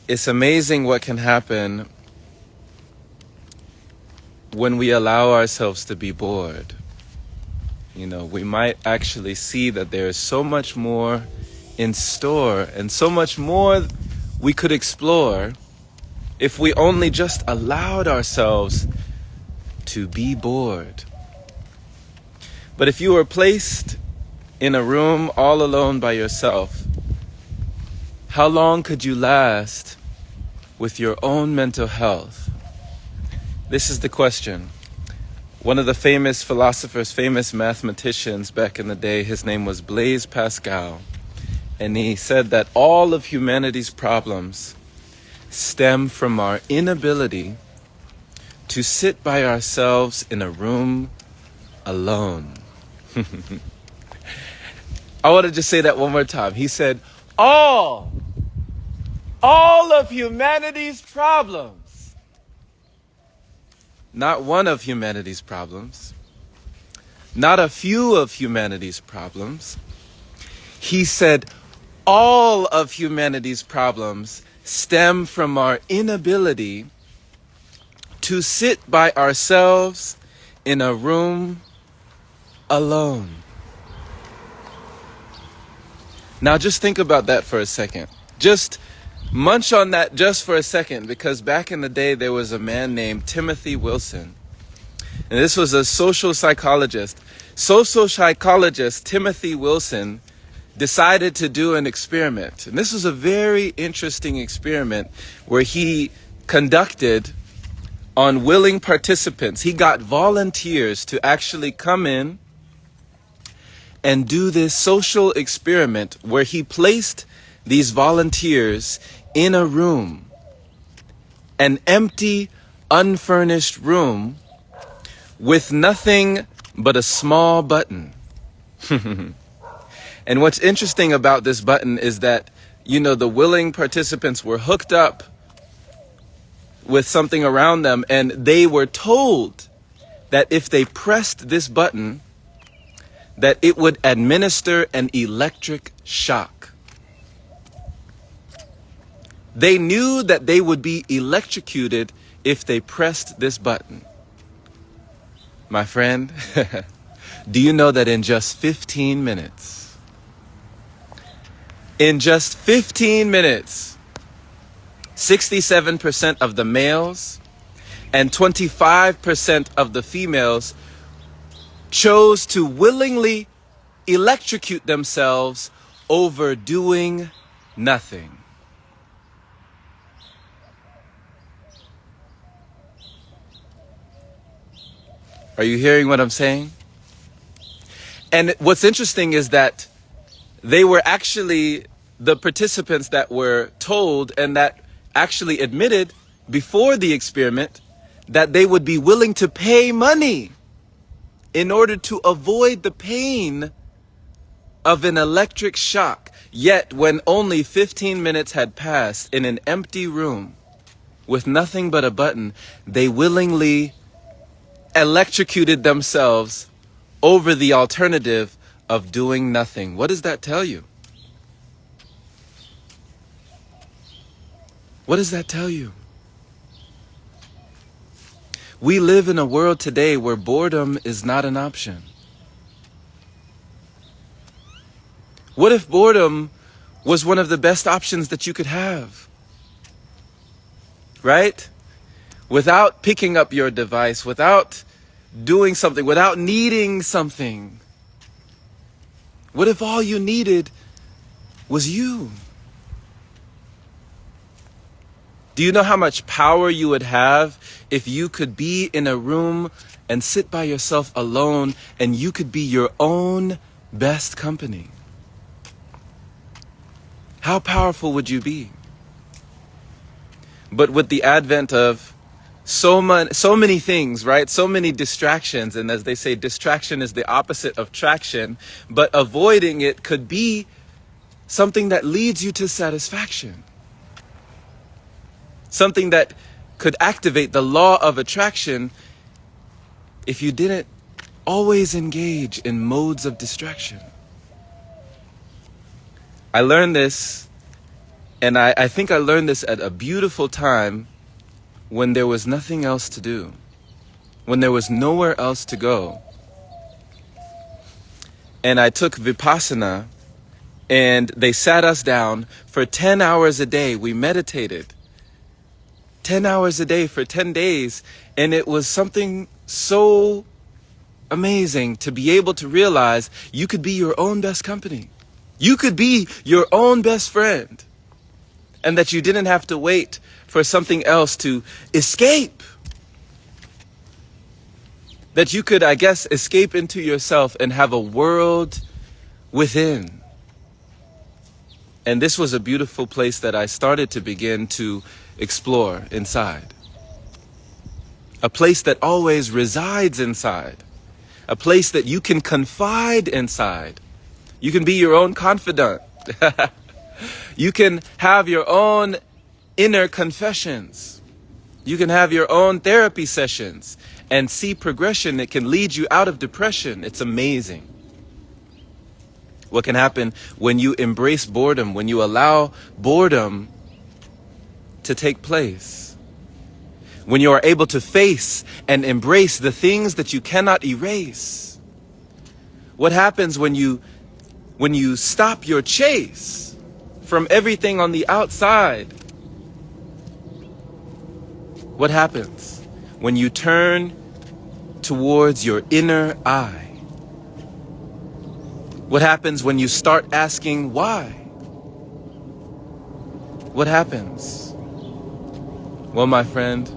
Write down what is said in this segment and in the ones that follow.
It's amazing what can happen when we allow ourselves to be bored. You know, we might actually see that there is so much more in store and so much more we could explore if we only just allowed ourselves to be bored. But if you were placed in a room all alone by yourself, how long could you last with your own mental health? This is the question. One of the famous philosophers, famous mathematicians back in the day, his name was Blaise Pascal. And he said that all of humanity's problems stem from our inability to sit by ourselves in a room alone. I want to just say that one more time. He said, all of humanity's problems, not one of humanity's problems, not a few of humanity's problems. He said, all of humanity's problems stem from our inability to sit by ourselves in a room alone. Now just think about that for a second. Just munch on that just for a second, because back in the day there was a man named Timothy Wilson. And this was a social psychologist. Social psychologist Timothy Wilson decided to do an experiment. And this was a very interesting experiment where he conducted on willing participants. He got volunteers to actually come in and do this social experiment where he placed these volunteers in a room, an empty, unfurnished room with nothing but a small button. And what's interesting about this button is that, you know, the willing participants were hooked up with something around them, and they were told that if they pressed this button, that it would administer an electric shock. They knew that they would be electrocuted if they pressed this button. My friend, do you know that in just 15 minutes, in just 15 minutes, 67% of the males and 25% of the females chose to willingly electrocute themselves over doing nothing. Are you hearing what I'm saying? And what's interesting is that they were actually the participants that were told and that actually admitted before the experiment that they would be willing to pay money in order to avoid the pain of an electric shock. Yet, when only 15 minutes had passed in an empty room with nothing but a button, they willingly electrocuted themselves over the alternative of doing nothing. What does that tell you? What does that tell you? We live in a world today where boredom is not an option. What if boredom was one of the best options that you could have? Right? Without picking up your device, without doing something, without needing something. What if all you needed was you? Do you know how much power you would have if you could be in a room and sit by yourself alone and you could be your own best company? How powerful would you be? But with the advent of so many things, right? So many distractions. And as they say, distraction is the opposite of traction. But avoiding it could be something that leads you to satisfaction. Something that could activate the law of attraction if you didn't always engage in modes of distraction. I learned this And I think I learned this at a beautiful time when there was nothing else to do, when there was nowhere else to go. And I took Vipassana, and they sat us down for 10 hours a day. We meditated 10 hours a day for 10 days. And it was something so amazing to be able to realize you could be your own best company. You could be your own best friend. And that you didn't have to wait for something else to escape. That you could, I guess, escape into yourself and have a world within. And this was a beautiful place that I started to begin to explore inside. A place that always resides inside. A place that you can confide inside. You can be your own confidant. You can have your own inner confessions. You can have your own therapy sessions and see progression that can lead you out of depression. It's amazing what can happen when you embrace boredom, when you allow boredom to take place. When you are able to face and embrace the things that you cannot erase. What happens when you stop your chase from everything on the outside? What happens when you turn towards your inner eye? What happens when you start asking why? What happens? Well, my friend,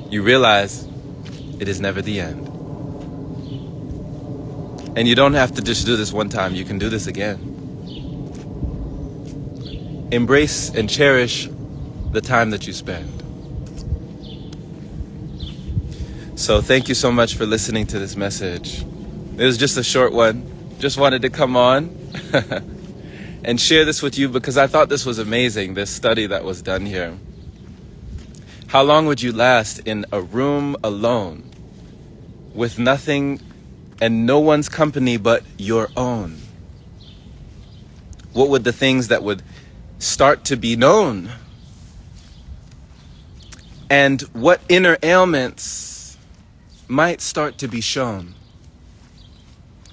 you realize it is never the end. And you don't have to just do this one time. You can do this again. Embrace and cherish the time that you spend. So thank you so much for listening to this message. It was just a short one. Just wanted to come on and share this with you because I thought this was amazing, this study that was done here. How long would you last in a room alone with nothing and no one's company but your own? What would the things that would start to be known? And what inner ailments might start to be shown?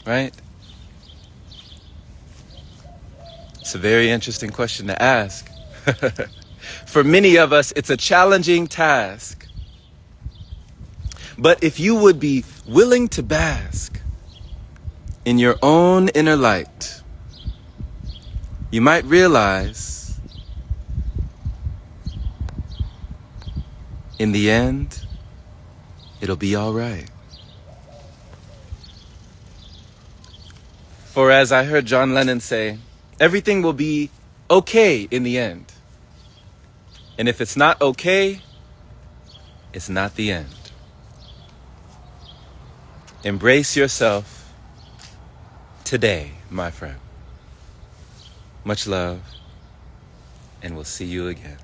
Right? It's a very interesting question to ask. For many of us, it's a challenging task. But if you would be willing to bask in your own inner light, you might realize in the end, it'll be all right. For as I heard John Lennon say, everything will be okay in the end. And if it's not okay, it's not the end. Embrace yourself today, my friend. Much love, and we'll see you again.